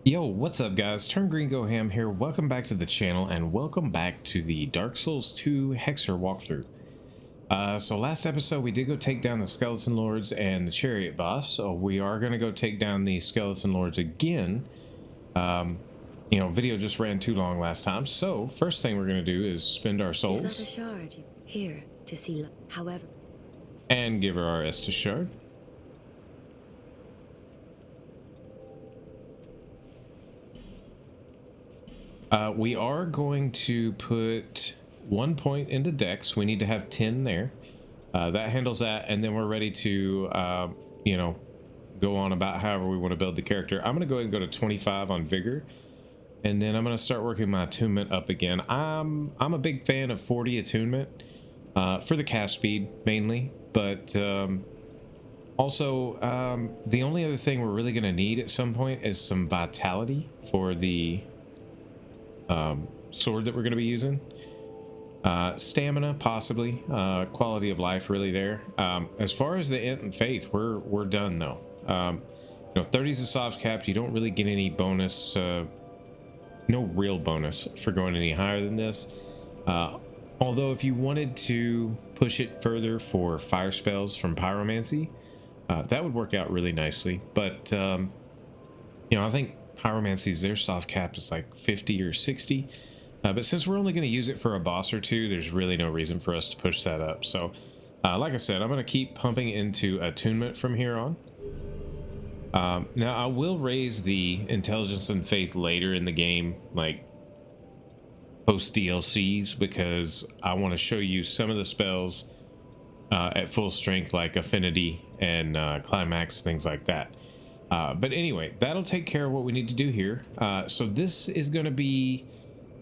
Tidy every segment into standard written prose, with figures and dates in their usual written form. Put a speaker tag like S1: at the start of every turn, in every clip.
S1: Yo, what's up guys? TurnGreenGoHAM here. Welcome back to the channel and welcome back to the Dark Souls 2 Hexer walkthrough. So last episode we did go take down the Skeleton Lords and the Chariot Boss, so we are going to go take down the Skeleton Lords again. Video just ran too long last time, so first thing we're going to do is spend our souls.
S2: Is that a shard here to see, however?
S1: And give her our Estus Shard. We are going to put 1 point into Dex. We need to have 10 there. That handles that, and then we're ready to, go on about however we want to build the character. I'm going to go ahead and go to 25 on Vigor, and then I'm going to start working my attunement up again. I'm a big fan of 40 attunement for the Castspeed mainly, but also the only other thing we're really going to need at some point is some vitality for the sword that we're going to be using. Stamina possibly, quality of life really there. As far as the int and faith, we're done though. 30's a soft cap. You don't really get any bonus, no real bonus for going any higher than this. Although if you wanted to push it further for fire spells from pyromancy, that would work out really nicely. But I think pyromancy's their soft cap is like 50 or 60, but since we're only going to use it for a boss or two, there's really no reason for us to push that up. So like I said, I'm going to keep pumping into attunement from here on. Now I will raise the intelligence and faith later in the game, like post DLCs, because I want to show you some of the spells at full strength, like affinity and climax, things like that. But anyway, that'll take care of what we need to do here. So this is going to be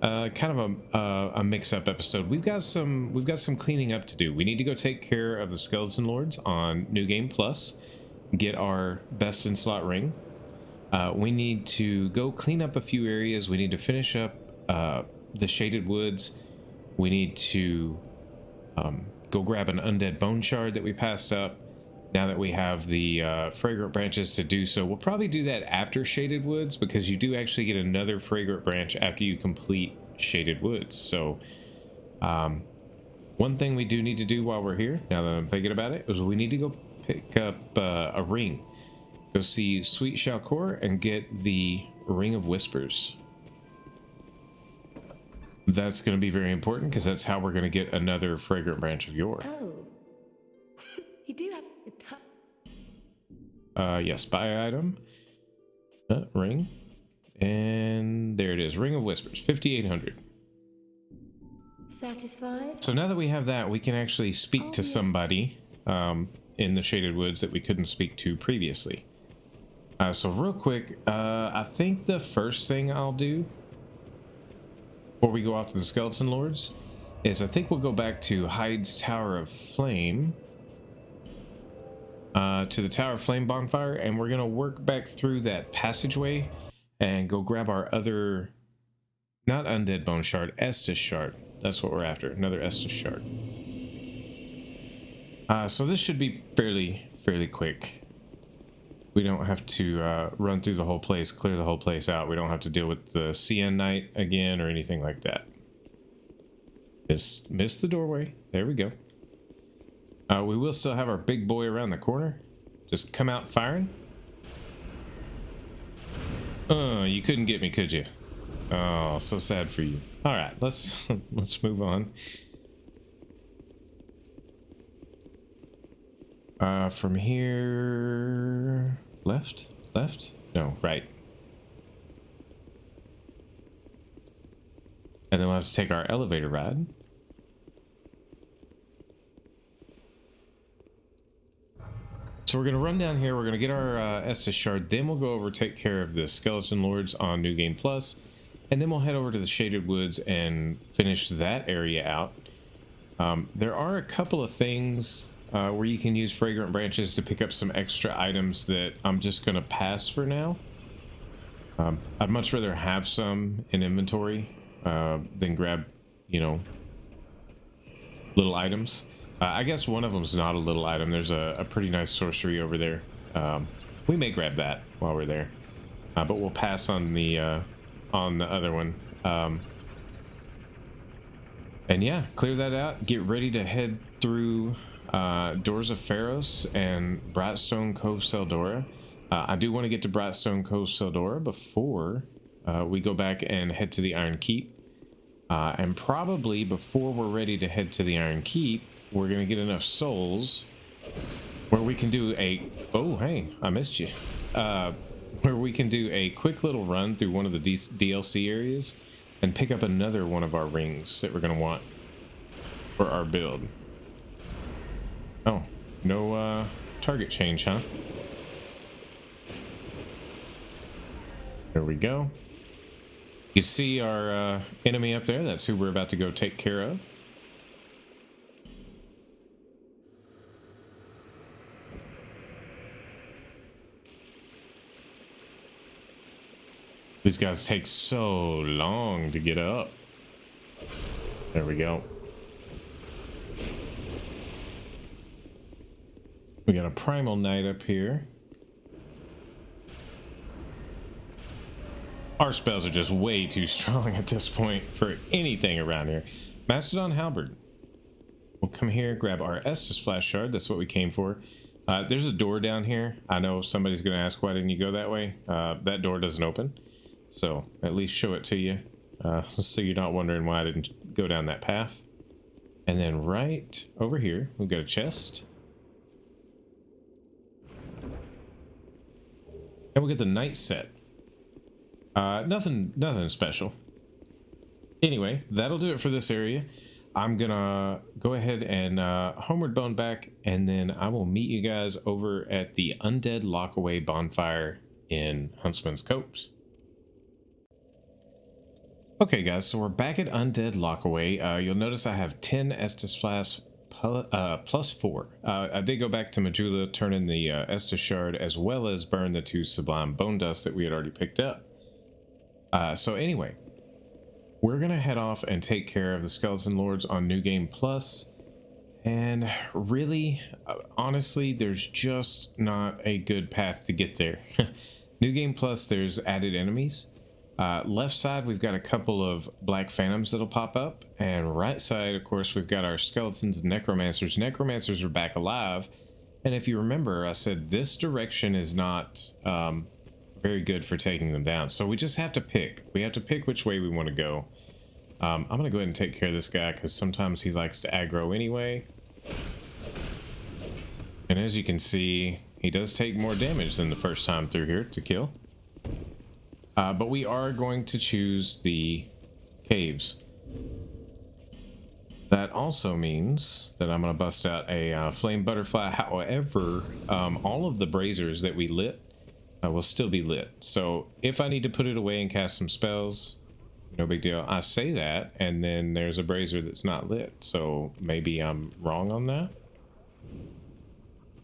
S1: kind of a mix-up episode. We've got some cleaning up to do. We need to go take care of the Skeleton Lords on New Game Plus, get our best in slot ring. We need to go clean up a few areas. We need to finish up the Shaded Woods. We need to go grab an undead bone shard that we passed up. Now that we have the fragrant branches to do so, we'll probably do that after Shaded Woods, because you do actually get another fragrant branch after you complete Shaded Woods. So one thing we do need to do while we're here, now that I'm thinking about it, is we need to go pick up a ring. Go see Sweet Shalcor and get the Ring of Whispers. That's going to be very important, because that's how we're going to get another fragrant branch of yore.
S2: Oh, you do have a
S1: yes, buy item, ring, and there it is, Ring of Whispers, 5,800.
S2: Satisfied?
S1: So now that we have that, we can actually speak to somebody in the Shaded Woods that we couldn't speak to previously. So real quick, I think the first thing I'll do before we go off to the Skeleton Lords is I think we'll go back to Hyde's Tower of Flame, to the Tower of Flame bonfire, and we're gonna work back through that passageway and go grab our other, not undead bone shard, Estus shard. That's what we're after, another Estus shard. So this should be fairly quick. We don't have to run through the whole place, clear the whole place out. We don't have to deal with the CN Knight again or anything like that. Just missed the doorway. There we go. We will still have our big boy around the corner. Just come out firing. You couldn't get me, could you? Oh, so sad for you. All right, let's move on. From here, left, no, right. And then we'll have to take our elevator ride. So we're going to run down here, we're going to get our Estus shard, then we'll go over, take care of the Skeleton Lords on New Game Plus, and then we'll head over to the Shaded Woods and finish that area out. There are a couple of things where you can use fragrant branches to pick up some extra items that I'm just going to pass for now. I'd much rather have some in inventory than grab, little items. I guess one of them's not a little item. There's a pretty nice sorcery over there. We may grab that while we're there. but we'll pass on the other one. And yeah, clear that out. Get ready to head through Doors of Pharos and Brightstone Cove Seldora. I do want to get to Brightstone Cove Seldora before we go back and head to the Iron Keep. And probably before we're ready to head to the Iron Keep, we're going to get enough souls where we can do a... Oh, hey, I missed you. Where we can do a quick little run through one of the DLC areas and pick up another one of our rings that we're going to want for our build. Oh, no target change, huh? There we go. You see our enemy up there? That's who we're about to go take care of. These guys take so long to get up. There we go. We got a Primal Knight up here. Our spells are just way too strong at this point for anything around here. Mastodon Halberd. We'll come here, grab our Estus Flash Shard. That's what we came for. There's a door down here. I know somebody's going to ask, why didn't you go that way? That door doesn't open. So at least show it to you. So you're not wondering why I didn't go down that path. And then right over here, we've got a chest. And we'll get the night set. Nothing special. Anyway, that'll do it for this area. I'm gonna go ahead and homeward bone back, and then I will meet you guys over at the Undead Lockaway bonfire in Huntsman's Copse. Okay guys, so we're back at Undead Lockaway. You'll notice I have 10 Estus Flask plus 4. I did go back to Majula, turn in the Estus Shard, as well as burn the 2 Sublime Bone Dust that we had already picked up. So anyway, we're going to head off and take care of the Skeleton Lords on New Game Plus. And really, honestly, there's just not a good path to get there. New Game Plus, there's added enemies. Left side, we've got a couple of Black Phantoms that'll pop up. And right side, of course, we've got our Skeletons and Necromancers. Necromancers are back alive. And if you remember, I said this direction is not very good for taking them down. So we just have to pick. We have to pick which way we want to go. I'm going to go ahead and take care of this guy because sometimes he likes to aggro anyway. And as you can see, he does take more damage than the first time through here to kill. But we are going to choose the caves. That also means that I'm going to bust out a flame butterfly. However, all of the braziers that we lit will still be lit. So if I need to put it away and cast some spells, no big deal. I say that, and then there's a brazier that's not lit. So maybe I'm wrong on that.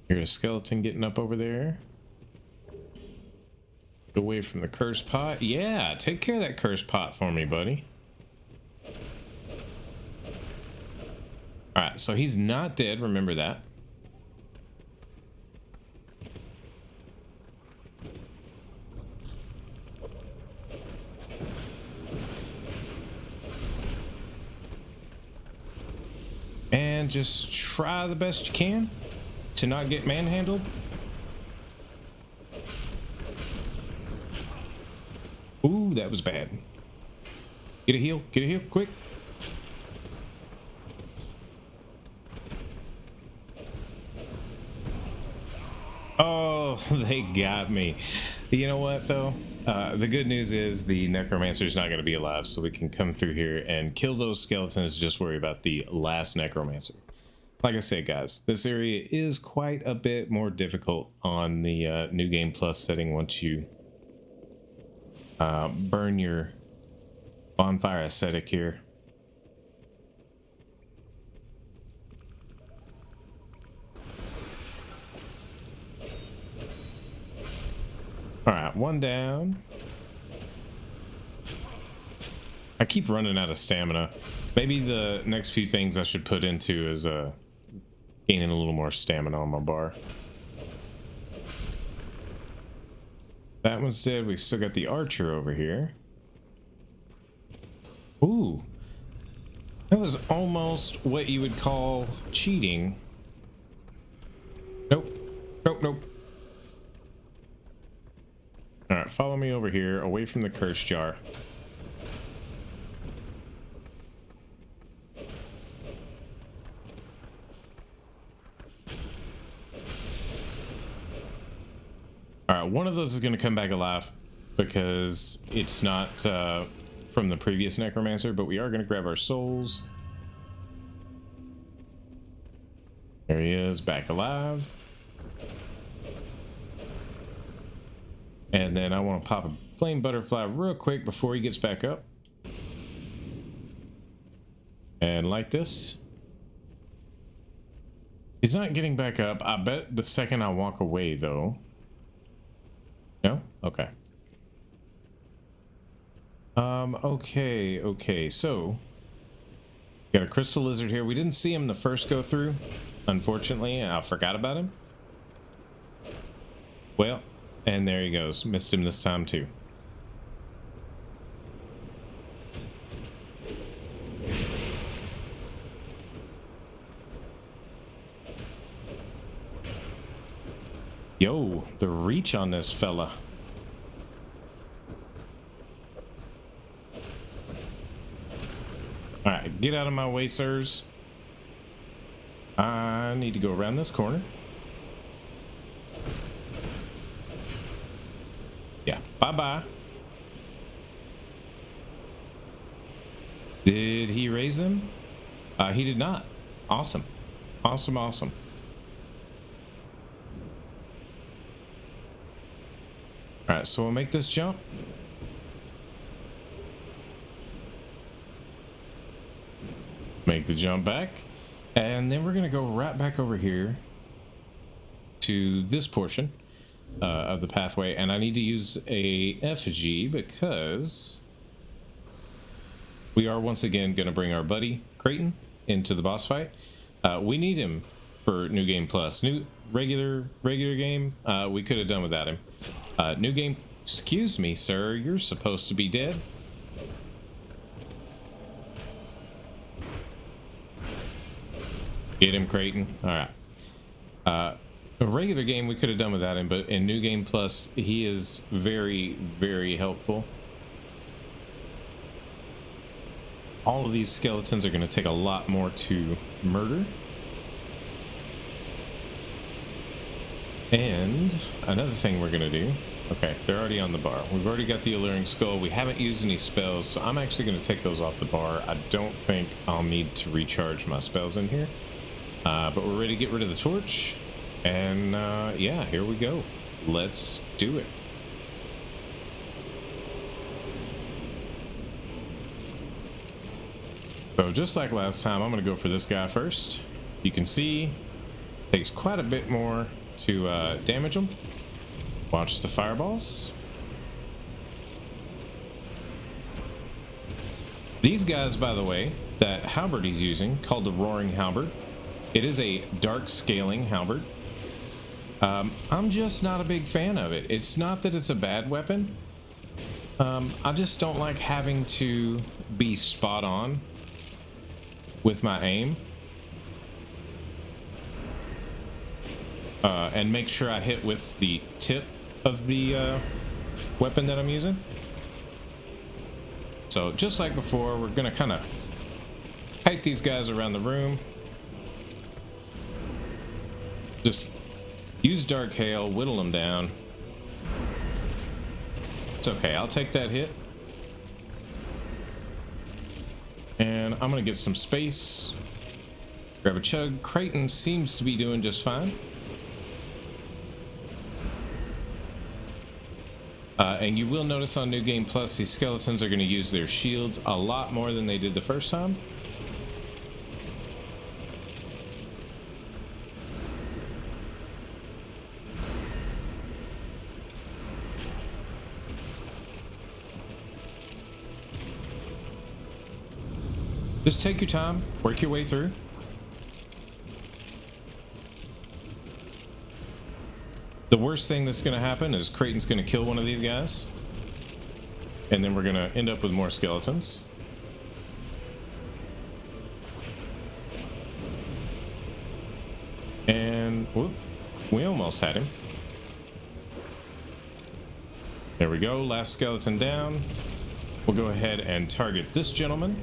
S1: Here's a skeleton getting up over there. Get away from the cursed pot. Yeah, take care of that cursed pot for me, buddy. Alright, so he's not dead, remember that. And just try the best you can to not get manhandled. Ooh, that was bad. Get a heal, quick. Oh, they got me. You know what, though? The good news is the Necromancer's not going to be alive, so we can come through here and kill those skeletons, just worry about the last Necromancer. Like I said, guys, this area is quite a bit more difficult on the New Game Plus setting once you burn your bonfire ascetic here. All right, one down. I keep running out of stamina. Maybe the next few things I should put into is gaining a little more stamina on my bar. That one's dead. We still got the archer over here. Ooh. That was almost what you would call cheating. Nope. Nope, nope. Alright, follow me over here, away from the curse jar. Alright, one of those is going to come back alive because it's not from the previous necromancer, but we are going to grab our souls. There he is, back alive. And then I want to pop a flame butterfly real quick before he gets back up. And like this. He's not getting back up. I bet the second I walk away, though. No? Okay. Okay, so got a crystal lizard here. We didn't see him the first go through, unfortunately. I forgot about him. Well, and there he goes. Missed him this time too. Yo, the reach on this fella. Alright, get out of my way, sirs. I need to go around this corner. Yeah, bye-bye. Did he raise them? He did not. Awesome. Awesome, awesome. Alright, so we'll make this jump. Make the jump back. And then we're going to go right back over here to this portion of the pathway. And I need to use a effigy because we are once again going to bring our buddy Creighton into the boss fight. We need him for New Game Plus. New regular game, we could have done without him. New game, excuse me, sir, you're supposed to be dead. Get him, Creighton. All right. A regular game we could have done without him, but in New Game Plus, he is very, very helpful. All of these skeletons are going to take a lot more to murder. And another thing we're going to do. Okay, they're already on the bar. We've already got the Alluring Skull. We haven't used any spells, so I'm actually going to take those off the bar. I don't think I'll need to recharge my spells in here. But we're ready to get rid of the torch. And yeah, here we go. Let's do it. So just like last time, I'm going to go for this guy first. You can see, takes quite a bit more to damage him. Watch the fireballs. These guys, by the way, that halberd he's using, called the Roaring Halberd. It is a dark scaling halberd. I'm just not a big fan of it. It's not that it's a bad weapon. I just don't like having to be spot on with my aim. And make sure I hit with the tip of the weapon that I'm using. So just like before, we're gonna kind of kite these guys around the room. Just use Dark Hail, whittle them down. It's okay, I'll take that hit. And I'm gonna get some space. Grab a chug. Creighton seems to be doing just fine. And you will notice on New Game Plus, these skeletons are going to use their shields a lot more than they did the first time. Just take your time, work your way through. The worst thing that's going to happen is Creighton's going to kill one of these guys. And then we're going to end up with more skeletons. And whoop, we almost had him. There we go, last skeleton down. We'll go ahead and target this gentleman.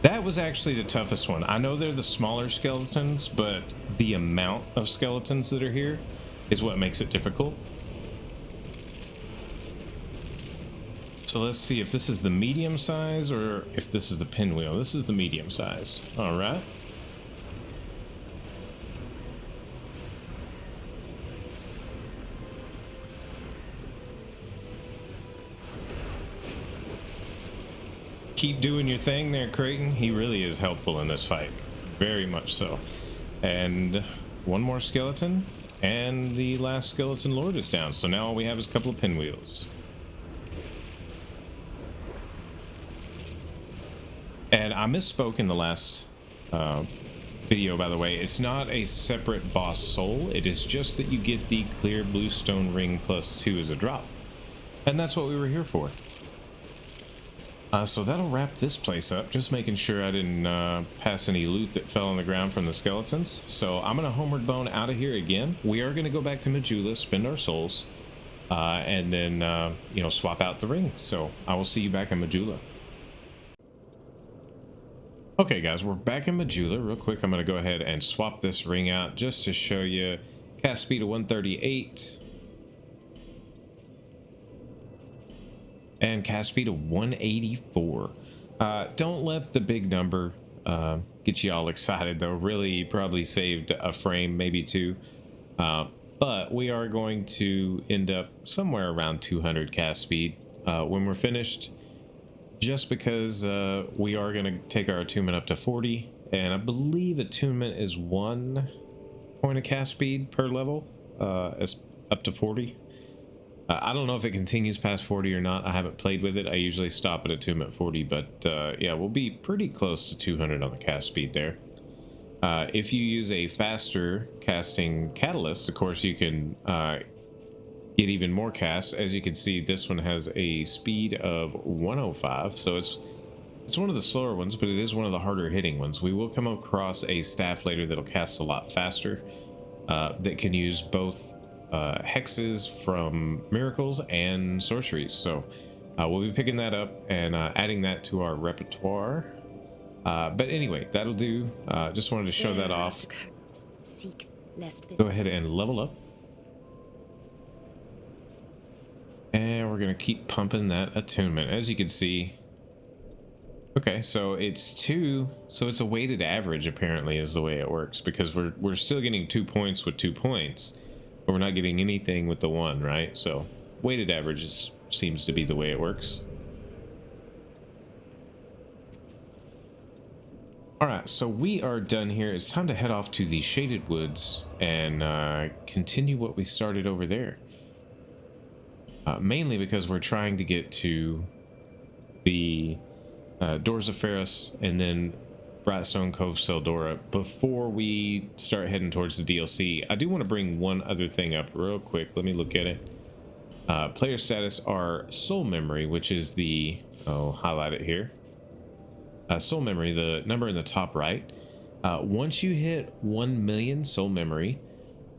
S1: That was actually the toughest one. I know they're the smaller skeletons, but the amount of skeletons that are here is what makes it difficult. So let's see if this is the medium size or if this is the pinwheel. This is the medium sized. All right. Keep doing your thing there, Creighton. He really is helpful in this fight. Very much so. And one more skeleton, and the last skeleton lord is down. So now all we have is a couple of pinwheels. And I misspoke in the last video, by the way. It's not a separate boss soul. It is just that you get the clear bluestone ring +2 as a drop. And that's what we were here for. So that'll wrap this place up. Just making sure I didn't pass any loot that fell on the ground from the skeletons. So I'm going to homeward bone out of here again. We are going to go back to Majula, spend our souls, and then, you know, swap out the ring. So I will see you back in Majula. Okay, guys, we're back in Majula. Real quick, I'm going to go ahead and swap this ring out just to show you. Cast speed of 138. And cast speed of 184. Don't let the big number get you all excited, though. Really, you probably saved a frame, maybe two. But we are going to end up somewhere around 200 cast speed when we're finished, just because we are going to take our attunement up to 40. And I believe attunement is 1 point of cast speed per level, as up to 40. I don't know if it continues past 40 or not. I haven't played with it. I usually stop at attunement 40, but yeah, we'll be pretty close to 200 on the cast speed there. If you use a faster casting catalyst, of course, you can get even more casts. As you can see, this one has a speed of 105, so it's one of the slower ones, but it is one of the harder hitting ones. We will come across a staff later that'll cast a lot faster, that can use both hexes from miracles and sorceries. So we'll be picking that up and adding that to our repertoire. But anyway, that'll do. Just wanted to show that off. Go ahead and level up. And we're going to keep pumping that attunement. As you can see. Okay, so it's 2. So it's a weighted average, apparently, is the way it works. Because we're still getting 2 points with 2 points. But we're not getting anything with the 1, right? So weighted average seems to be the way it works. All right, so we are done here. It's time to head off to the Shaded Woods and continue what we started over there. Mainly because we're trying to get to the Doors of Ferris and then Brightstone Cove Seldora before we start heading towards the DLC. I do want to bring one other thing up real quick. Let me look at it. Player status are Soul Memory, which is the... I'll highlight it here. Soul Memory, the number in the top right. Once you hit 1 million Soul Memory,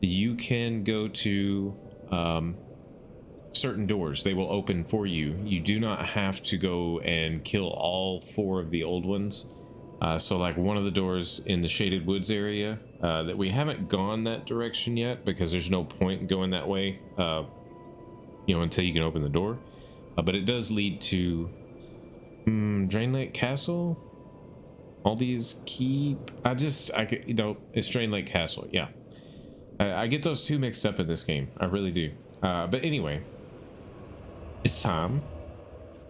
S1: you can go to certain doors. They will open for you. You do not have to go and kill all 4 of the old ones. So like one of the doors in the Shaded Woods area that we haven't gone that direction yet because there's no point in going that way, you know, until you can open the door. But it does lead to Drangleic Castle. Aldi's Keep. You know, it's Drangleic Castle. Yeah, I get those two mixed up in this game. I really do. But anyway, it's time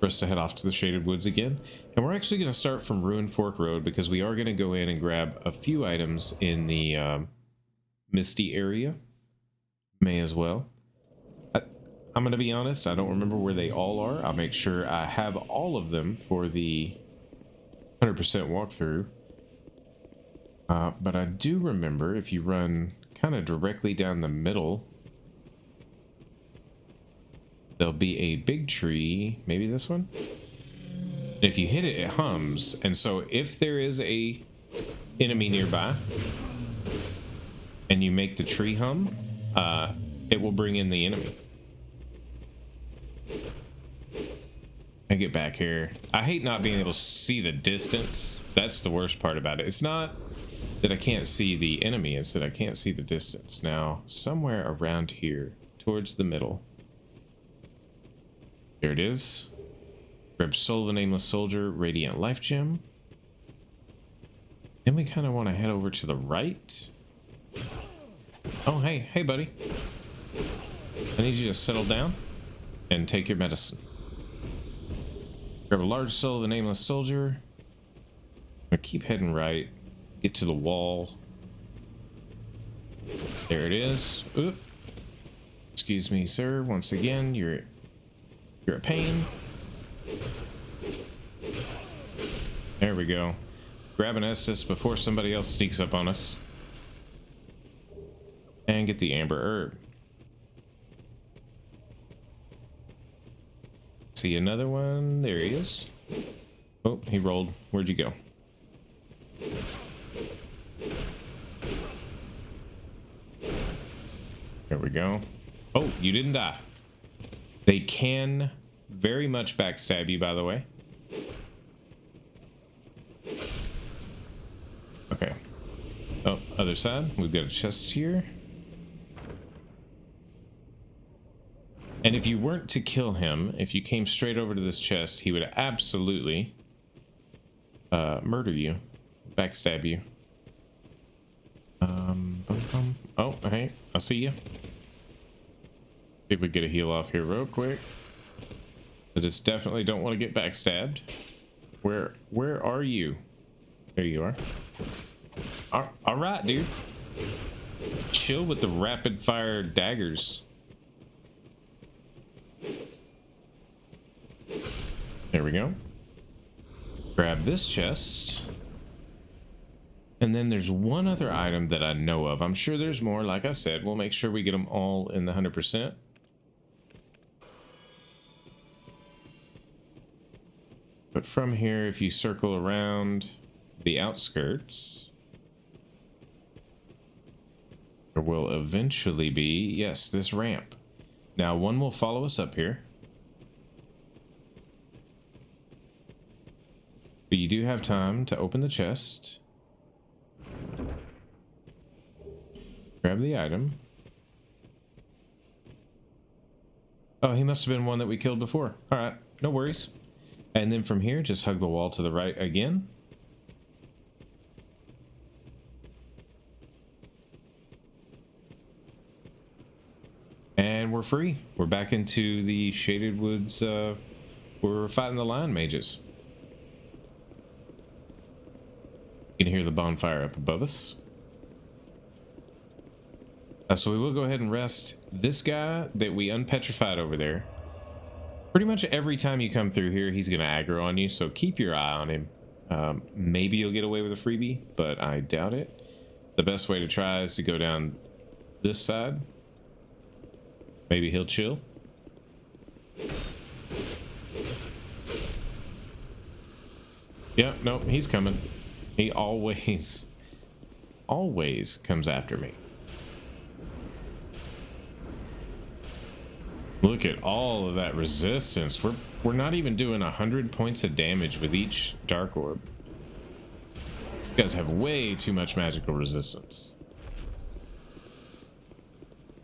S1: for us to head off to the Shaded Woods again, and we're actually going to start from Ruined Fork Road because we are going to go in and grab a few items in the Misty area. May as well. I'm going to be honest, I don't remember where they all are. I'll make sure I have all of them for the 100% walkthrough. But I do remember if you run kind of directly down the middle, there'll be a big tree, maybe this one. If you hit it, it hums, and so if there is a enemy nearby and you make the tree hum, it will bring in the enemy. I get back here. I hate not being able to see the distance. That's the worst part about it. It's not that I can't see the enemy, it's that I can't see the distance. Now, somewhere around here, towards the middle. There it is. Grab Soul of a Nameless Soldier, Radiant Life Gem. Then we kind of want to head over to the right. Oh, hey, buddy. I need you to settle down and take your medicine. Grab a large Soul of a Nameless Soldier. I'm gonna keep heading right. Get to the wall. There it is. Oop. Excuse me, sir. Once again, you're a pain. There we go. Grab an Estus before somebody else sneaks up on us. And get the Amber Herb. See another one. There he is. Oh, he rolled. Where'd you go? There we go. Oh, you didn't die. They can very much backstab you, by the way. Okay. Oh, other side. We've got a chest here. And if you weren't to kill him, if you came straight over to this chest, he would absolutely murder you, backstab you. Oh, hey, I'll see you. See if we get a heal off here real quick. I just definitely don't want to get backstabbed. Where are you? There you are. All right, dude. Chill with the rapid fire daggers. There we go. Grab this chest. And then there's one other item that I know of. I'm sure there's more. Like I said, we'll make sure we get them all in the 100%. But from here, if you circle around the outskirts, there will eventually be, yes, this ramp. Now, one will follow us up here. But you do have time to open the chest. Grab the item. Oh, he must have been one that we killed before. All right, no worries. And then from here, just hug the wall to the right again. And we're free. We're back into the Shaded Woods. We're fighting the Lion Mages. You can hear the bonfire up above us. So we will go ahead and rest. This guy that we unpetrified over there, pretty much every time you come through here, he's going to aggro on you, so keep your eye on him. Maybe you'll get away with a freebie, but I doubt it. The best way to try is to go down this side. Maybe he'll chill. Yeah, nope, he's coming. He always comes after me. Look at all of that resistance. We're not even doing 100 points of damage with each dark orb. You guys have way too much magical resistance.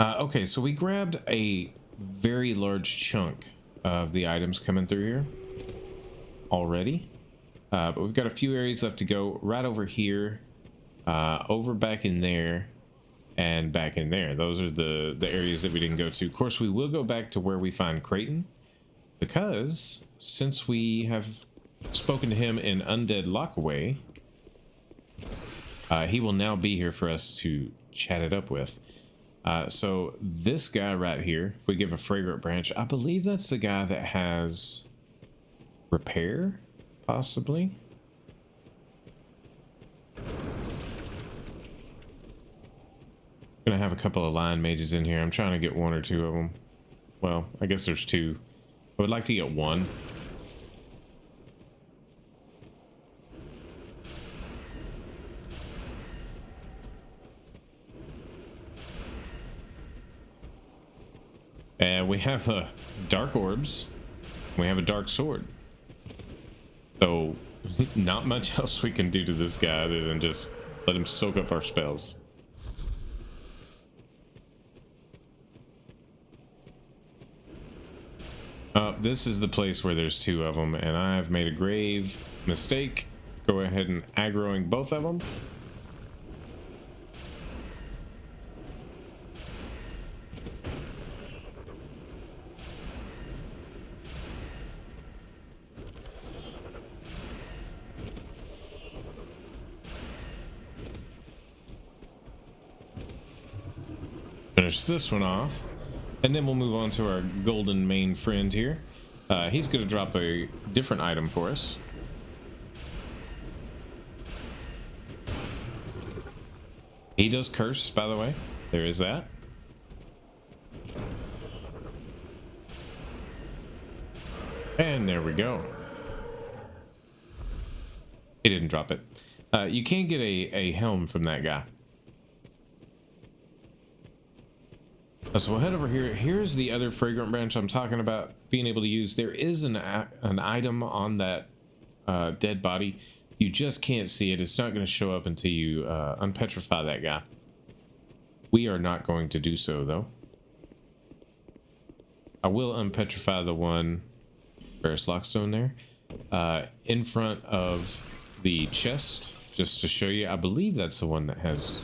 S1: Okay, so we grabbed a very large chunk of the items coming through here already. But we've got a few areas left to go. Right over here, over back in there, and back in there. Those are the areas that we didn't go to. Of course, we will go back to where we find Creighton, because since we have spoken to him in Undead Lockaway, he will now be here for us to chat it up with. So this guy right here, if we give a Fragrant Branch, I believe that's the guy that has Repair, possibly. Gonna have a couple of line mages in here. I'm trying to get one or two of them. Well, I guess there's two. I would like to get one. And we have dark orbs. We have a dark sword. So not much else we can do to this guy other than just let him soak up our spells. This is the place where there's two of them, and I've made a grave mistake. Go ahead and aggroing both of them. Finish this one off, and then we'll move on to our golden main friend here. He's going to drop a different item for us. He does curse, by the way. There is that. And there we go. He didn't drop it. You can get a helm from that guy. So we'll head over here. Here's the other fragrant branch I'm talking about being able to use. There is an item on that dead body. You just can't see it. It's not going to show up until you unpetrify that guy. We are not going to do so, though. I will unpetrify the one, Ferris Lockstone there, in front of the chest, just to show you. I believe that's the one that has...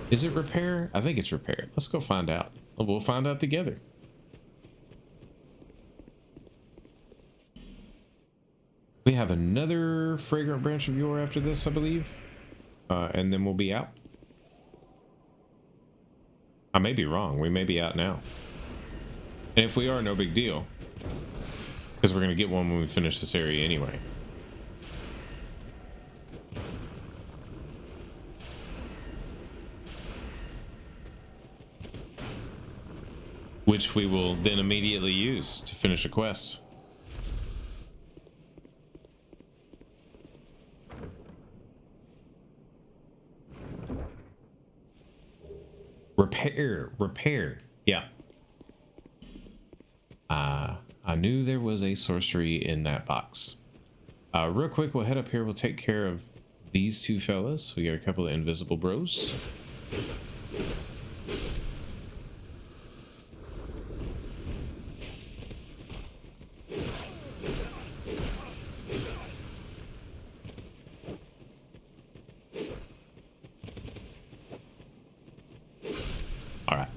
S1: Is it repair? I think it's repair. Let's go find out. We'll find out together. We have another fragrant branch of yore after this, I believe. And then we'll be out. I may be wrong. We may be out now. And if we are, no big deal. Because we're going to get one when we finish this area anyway. Which we will then immediately use to finish a quest. Repair. Yeah. I knew there was a sorcery in that box. Real quick, we'll head up here. We'll take care of these two fellas. We got a couple of invisible bros.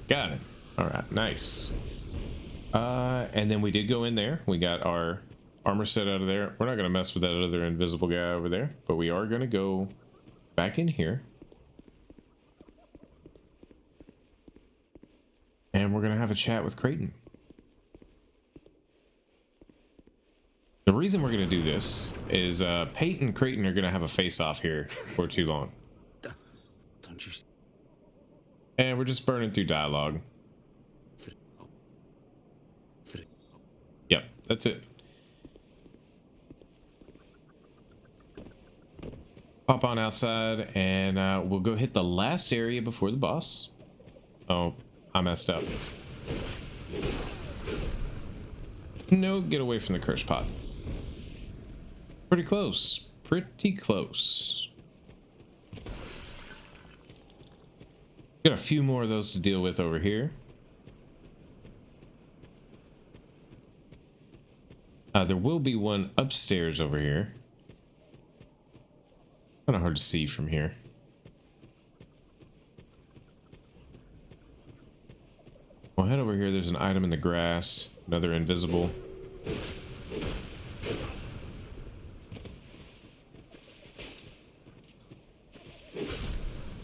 S1: Got it. All right, nice. And then we did go in there. We got our armor set out of there. We're not going to mess with that other invisible guy over there, but we are going to go back in here. And we're going to have a chat with Creighton. The reason we're going to do this is Pate and Creighton are going to have a face-off here for too long.
S3: Don't you...
S1: And we're just burning through dialogue. Yep, that's it. Pop on outside and we'll go hit the last area before the boss. Oh, I messed up. No, get away from the curse pot. Pretty close. Pretty close. Got a few more of those to deal with over here. There will be one upstairs over here. Kind of hard to see from here. We'll head over here. There's an item in the grass. Another invisible.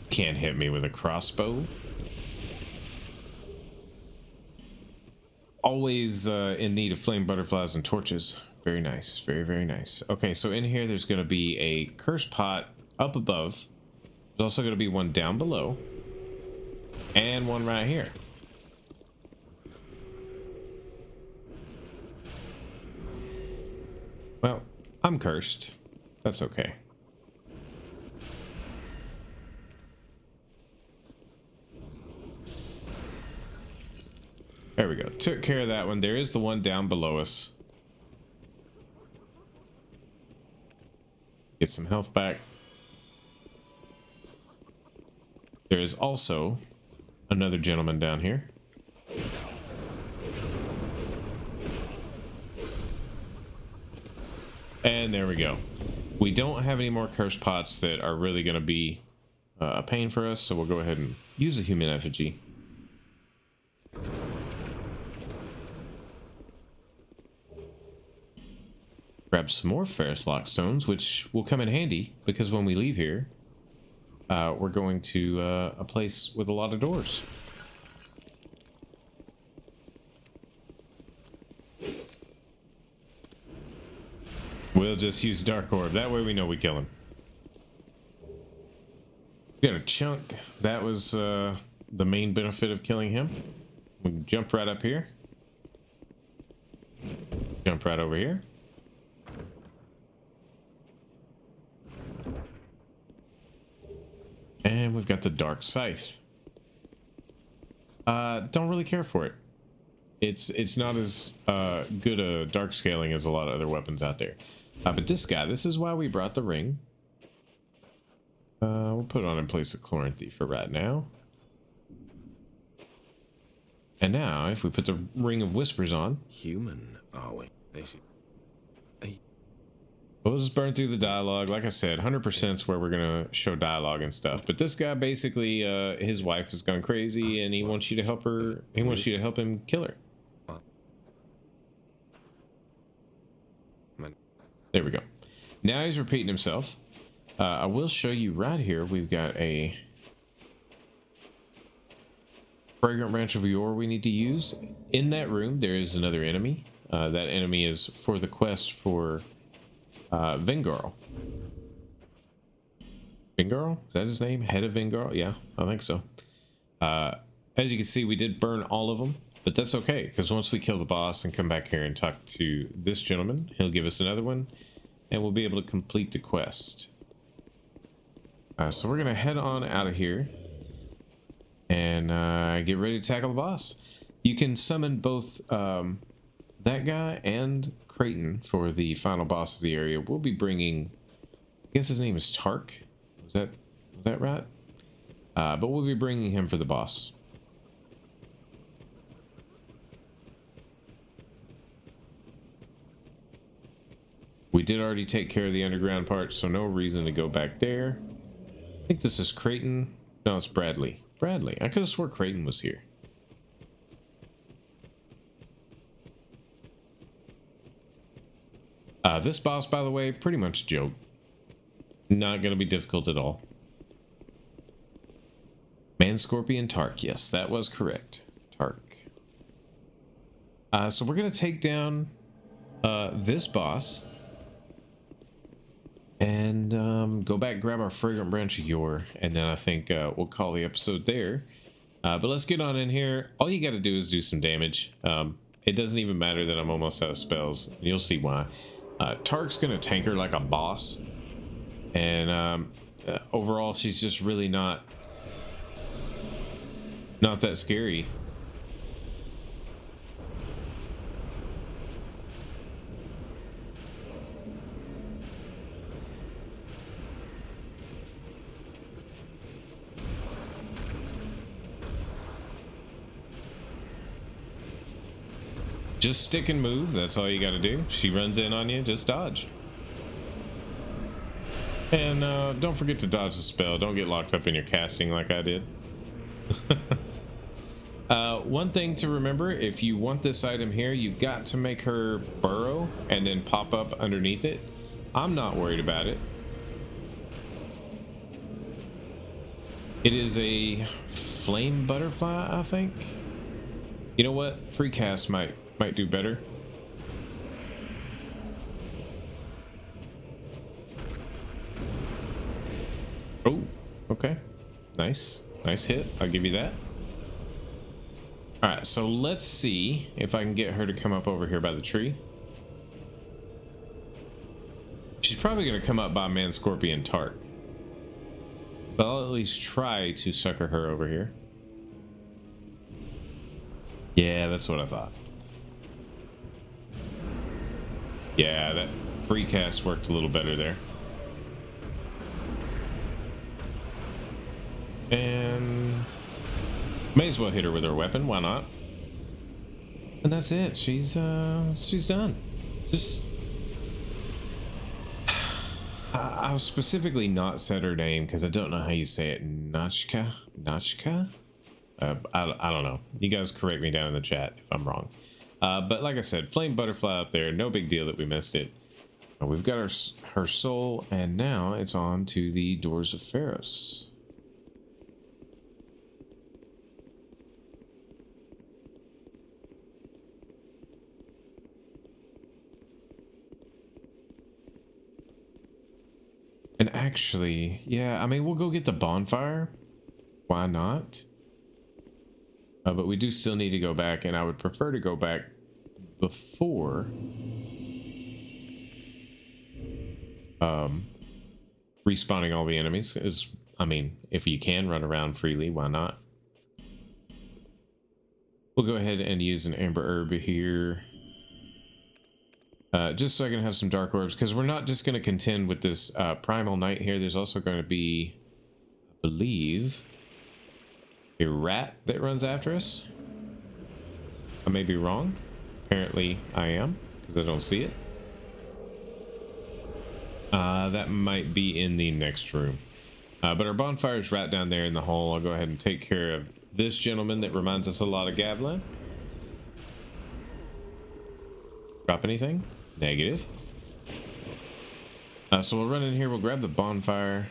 S1: Can't hit me with a crossbow. Always in need of flame butterflies and torches. Very nice. Very, very nice. Okay, so in here there's going to be a curse pot up above. There's also going to be one down below. And one right here. Well, I'm cursed. That's okay. There we go. Took care of that one. There is the one down below us. Get some health back. There is also another gentleman down here. And there we go. We don't have any more curse pots that are really going to be a pain for us, so we'll go ahead and use a human effigy. Grab some more ferrous lockstones, which will come in handy because when we leave here, we're going to a place with a lot of doors. We'll just use Dark Orb. That way we know we kill him. We got a chunk. That was the main benefit of killing him. We can jump right up here. Jump right over here. And we've got the Dark Scythe. Don't really care for it. It's not as good a dark scaling as a lot of other weapons out there. But this guy, this is why we brought the ring. We'll put it on in place of Chloranthy for right now. And now, if we put the Ring of Whispers on...
S3: Human, are we?
S1: We'll just burn through the dialogue. Like I said, 100% is where we're going to show dialogue and stuff. But this guy, basically, his wife has gone crazy, and he wants you to help her. He wants you to help him kill her. There we go. Now he's repeating himself. I will show you right here. We've got a fragrant branch of yore we need to use. In that room, there is another enemy. That enemy is for the quest for Vengarl. Vengarl? Is that his name? Head of Vengarl? Yeah, I think so. As you can see, we did burn all of them, but that's okay, because once we kill the boss and come back here and talk to this gentleman, he'll give us another one, and we'll be able to complete the quest. So we're going to head on out of here and get ready to tackle the boss. You can summon both that guy and Creighton for the final boss of the area. We'll be bringing, I guess his name is Tark. Was that right? But we'll be bringing him for the boss. We did already take care of the underground part, so no reason to go back there. I think this is Creighton. No, it's Bradley. Bradley. I could have swore Creighton was here. This boss, by the way, pretty much joke. Not going to be difficult at all. Man Scorpion Tark. Yes, that was correct. Tark. So we're going to take down this boss. And go back, grab our fragrant branch of yore. And then I think we'll call the episode there. But let's get on in here. All you got to do is do some damage. It doesn't even matter that I'm almost out of spells. You'll see why. Tark's gonna tank her like a boss, and overall she's just really not that scary. Just stick and move, that's all you gotta do. She runs in on you, just dodge. And don't forget to dodge the spell. Don't get locked up in your casting like I did. One thing to remember, if you want this item here, you've got to make her burrow and then pop up underneath it. I'm not worried about it. It is a flame butterfly, I think. You know what? Free cast might do better. Oh, okay. Nice hit. I'll give you that. All right, so let's see if I can get her to come up over here by the tree. She's probably going to come up by Man Scorpion Tark, but I'll at least try to sucker her over here. Yeah, that's what I thought. Yeah, that free cast worked a little better there. And may as well hit her with her weapon, why not? And that's it. She's done. Just I'll specifically not set her name because I don't know how you say it. Najka? I don't know. You guys correct me down in the chat if I'm wrong. But like I said, flame butterfly up there. No big deal that we missed it. We've got her soul, and now it's on to the Doors of Pharos. And actually, yeah, I mean, we'll go get the bonfire. Why not? But we do still need to go back, and I would prefer to go back before respawning all the enemies. I mean, if you can run around freely, why not? We'll go ahead and use an amber herb here. Just so I can have some dark orbs, because we're not just going to contend with this primal knight here. There's also going to be, I believe, a rat that runs after us. I may be wrong. Apparently I am, because I don't see it. That might be in the next room. But our bonfire is right down there in the hole. I'll go ahead and take care of this gentleman that reminds us a lot of Gavlan. Drop anything? Negative. So we'll run in here. We'll grab the bonfire.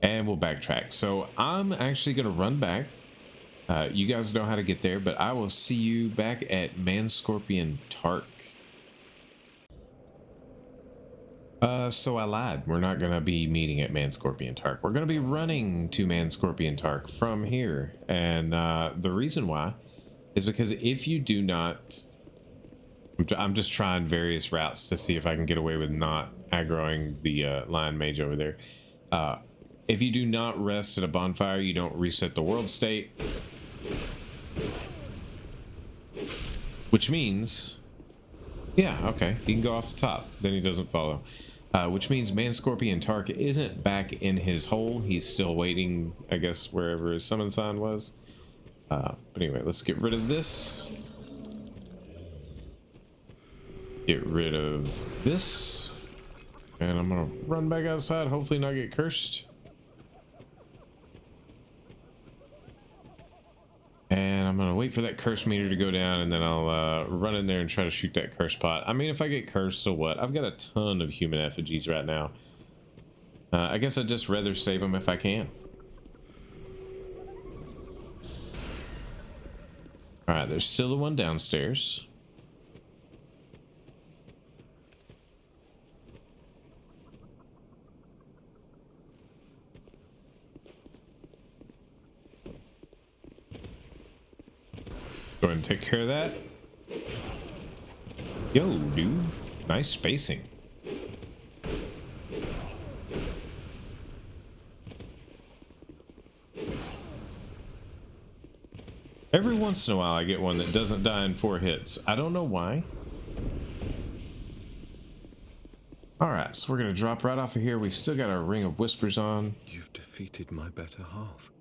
S1: And we'll backtrack. So I'm actually going to run back. You guys know how to get there, but I will see you back at Man Scorpion Tark. So I lied. We're not going to be meeting at Man Scorpion Tark. We're going to be running to Man Scorpion Tark from here. And the reason why is because if you do not... I'm just trying various routes to see if I can get away with not aggroing the lion mage over there. If you do not rest at a bonfire, you don't reset the world state. Which means... Yeah, okay. He can go off the top. Then he doesn't follow. Which means Man Scorpion Tark isn't back in his hole. He's still waiting, I guess, wherever his summon sign was. But anyway, let's get rid of this. Get rid of this. And I'm going to run back outside, hopefully not get cursed. And I'm going to wait for that curse meter to go down, and then I'll run in there and try to shoot that curse pot. I mean, if I get cursed, so what? I've got a ton of human effigies right now. I guess I'd just rather save them if I can. Alright, there's still the one downstairs. Go ahead and take care of that. Yo, dude. Nice spacing. Every once in a while I get one that doesn't die in 4 hits. I don't know why. Alright, so we're going to drop right off of here. We've still got our Ring of Whispers on.
S3: You've defeated my better half.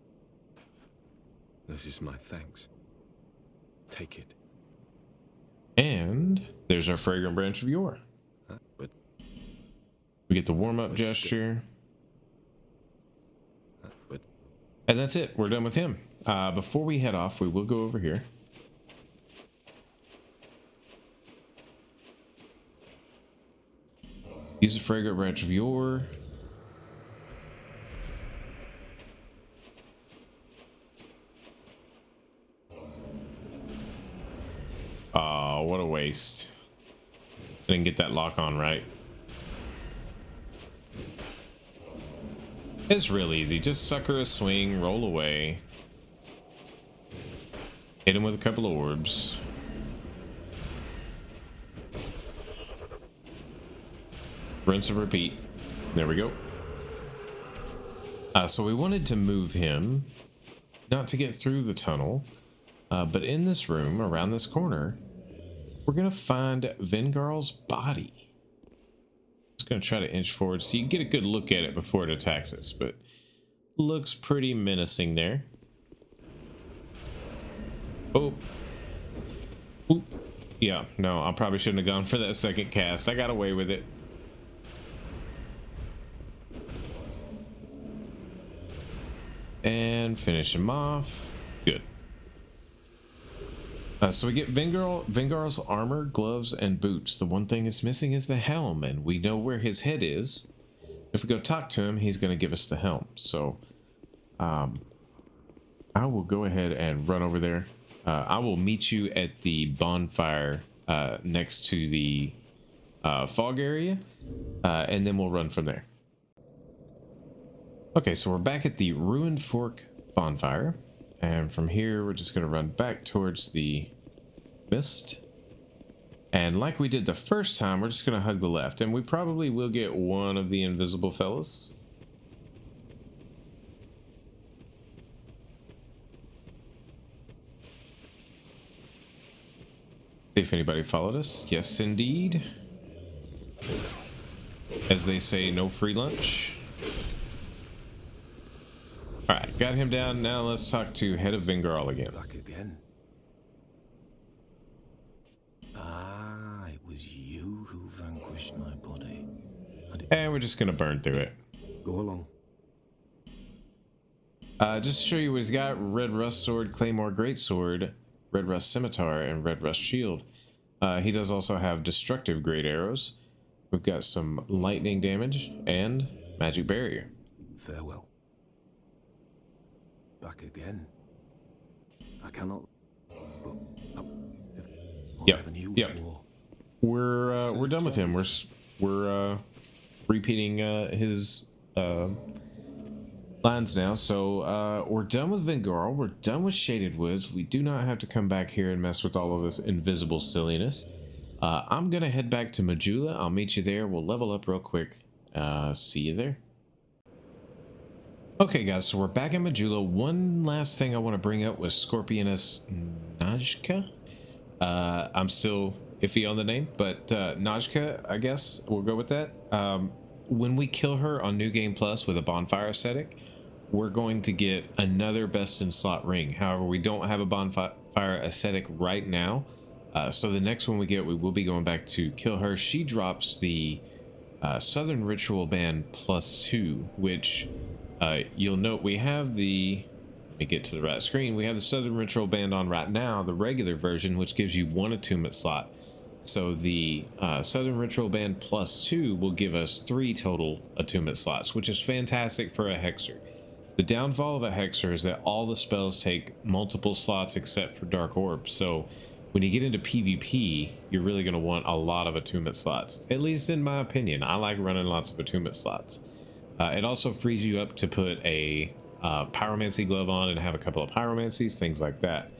S3: This is my thanks. Take it.
S1: And there's our Fragrant Branch of Yore.
S3: But
S1: We get the warm-up gesture. And that's it. We're done with him. Before we head off, we will go over here. Use the Fragrant Branch of Yore. Oh, what a waste. Didn't get that lock on right. It's real easy. Just sucker a swing, roll away. Hit him with a couple of orbs. Rinse and repeat. There we go. So we wanted to move him, not to get through the tunnel, but in this room, around this corner, we're going to find Vengarl's body. Just going to try to inch forward so you can get a good look at it before it attacks us, but looks pretty menacing there. Oh. Oop. Yeah, no, I probably shouldn't have gone for that second cast. I got away with it. And finish him off. Good. So we get Vengarl's armor, gloves, and boots. The one thing it's missing is the helm, and we know where his head is. If we go talk to him, he's going to give us the helm. So I will go ahead and run over there. I will meet you at the bonfire next to the fog area, and then we'll run from there. Okay, so we're back at the Ruined Fork bonfire, and from here we're just going to run back towards the mist. And like we did the first time, we're just going to hug the left, and we probably will get one of the invisible fellas. See if anybody followed us. Yes, indeed. As they say, no free lunch. Alright, got him down. Now let's talk to Head of Vengarl again.
S3: Back again. Ah, it was you who vanquished my body.
S1: And we're just gonna burn through it.
S3: Go along.
S1: Just to show you what he's got: Red Rust Sword, Claymore Greatsword, Red Rust Scimitar, and Red Rust Shield. He does also have Destructive Great Arrows. We've got some lightning damage and Magic Barrier.
S3: Farewell. Back again. I cannot. But
S1: Yep. We're done with him. We're repeating his lines now. So we're done with Vengarl. We're done with Shaded Woods. We do not have to come back here and mess with all of this invisible silliness. I'm gonna head back to Majula. I'll meet you there. We'll level up real quick. See you there. Okay guys, so we're back in Majula. One last thing I want to bring up was Scorpioness Najka. I'm still iffy on the name, but Najka, I guess we'll go with that. When we kill her on New Game Plus with a bonfire aesthetic, we're going to get another best in slot ring. However, we don't have a bonfire aesthetic right now. So the next one we get, we will be going back to kill her. She drops the Southern Ritual Band +2, which you'll note we have the, let me get to the right screen, we have the Southern Ritual Band on right now, the regular version, which gives you 1 attunement slot. So the Southern Ritual Band +2 will give us 3 total attunement slots, which is fantastic for a Hexer. The downfall of a Hexer is that all the spells take multiple slots except for Dark Orb. So when you get into PvP, you're really going to want a lot of attunement slots. At least in my opinion, I like running lots of attunement slots. It also frees you up to put a pyromancy glove on and have a couple of pyromancies, things like that.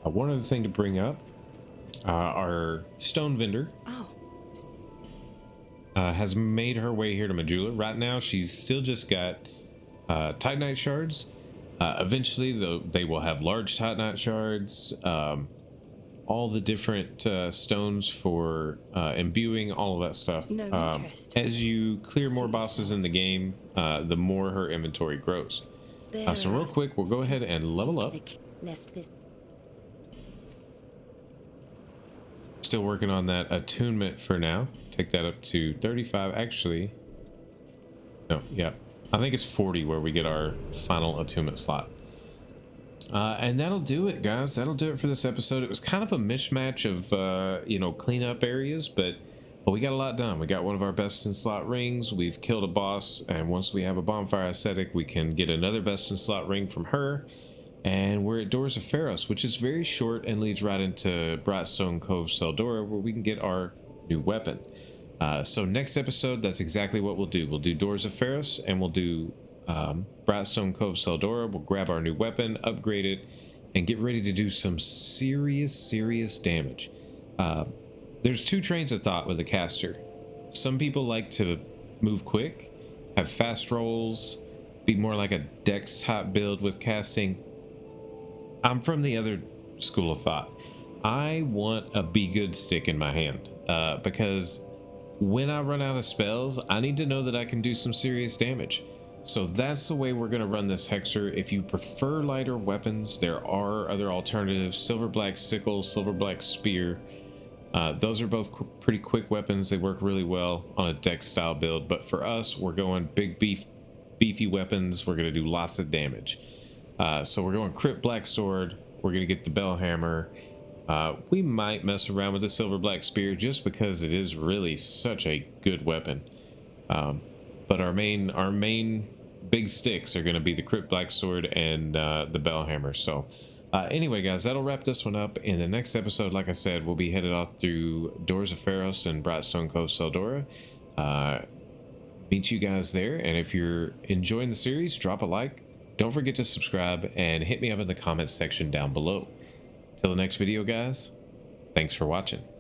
S1: One other thing to bring up, our stone vendor has made her way here to Majula. Right now, she's still just got Titanite shards. Eventually, they will have large Titanite shards, all the different stones for imbuing, all of that stuff. As you clear more bosses in the game, the more her inventory grows. So real quick, we'll go ahead and level up. Still working on that attunement for now. Take that up to 35. Actually, no, yeah, I think it's 40 where we get our final attunement slot. And that'll do it, guys. That'll do it for this episode. It was kind of a mishmatch of you know, cleanup areas, but we got a lot done. We got one of our best in slot rings. We've killed a boss, and once we have a bonfire aesthetic, we can get another best in slot ring from her. And we're at Doors of Pharos, which is very short and leads right into Brightstone Cove Seldora, where we can get our new weapon. So next episode, that's exactly what we'll do. We'll do Doors of Pharos, and we'll do Brightstone Cove Seldora. We'll grab our new weapon, upgrade it, and get ready to do some serious damage. There's two trains of thought with the caster. Some people like to move quick, have fast rolls, be more like a dex type build with casting. I'm from the other school of thought. I want a be good stick in my hand, because when I run out of spells, I need to know that I can do some serious damage. So that's the way we're going to run this Hexer. If you prefer lighter weapons, there are other alternatives. Silver Black Sickle, Silver Black Spear. Those are both pretty quick weapons. They work really well on a dex style build. But for us, we're going beefy weapons. We're going to do lots of damage. So we're going Crypt Black Sword. We're going to get the Bell Hammer. We might mess around with the Silver Black Spear just because it is really such a good weapon. But our main big sticks are going to be the Crypt Black Sword and the Bell Hammer. So anyway, guys, that'll wrap this one up. In the next episode, like I said, we'll be headed off through Doors of Pharos and Brightstone Cove Seldora. Meet you guys there. And if you're enjoying the series, drop a like. Don't forget to subscribe and hit me up in the comments section down below. Till the next video, guys, thanks for watching.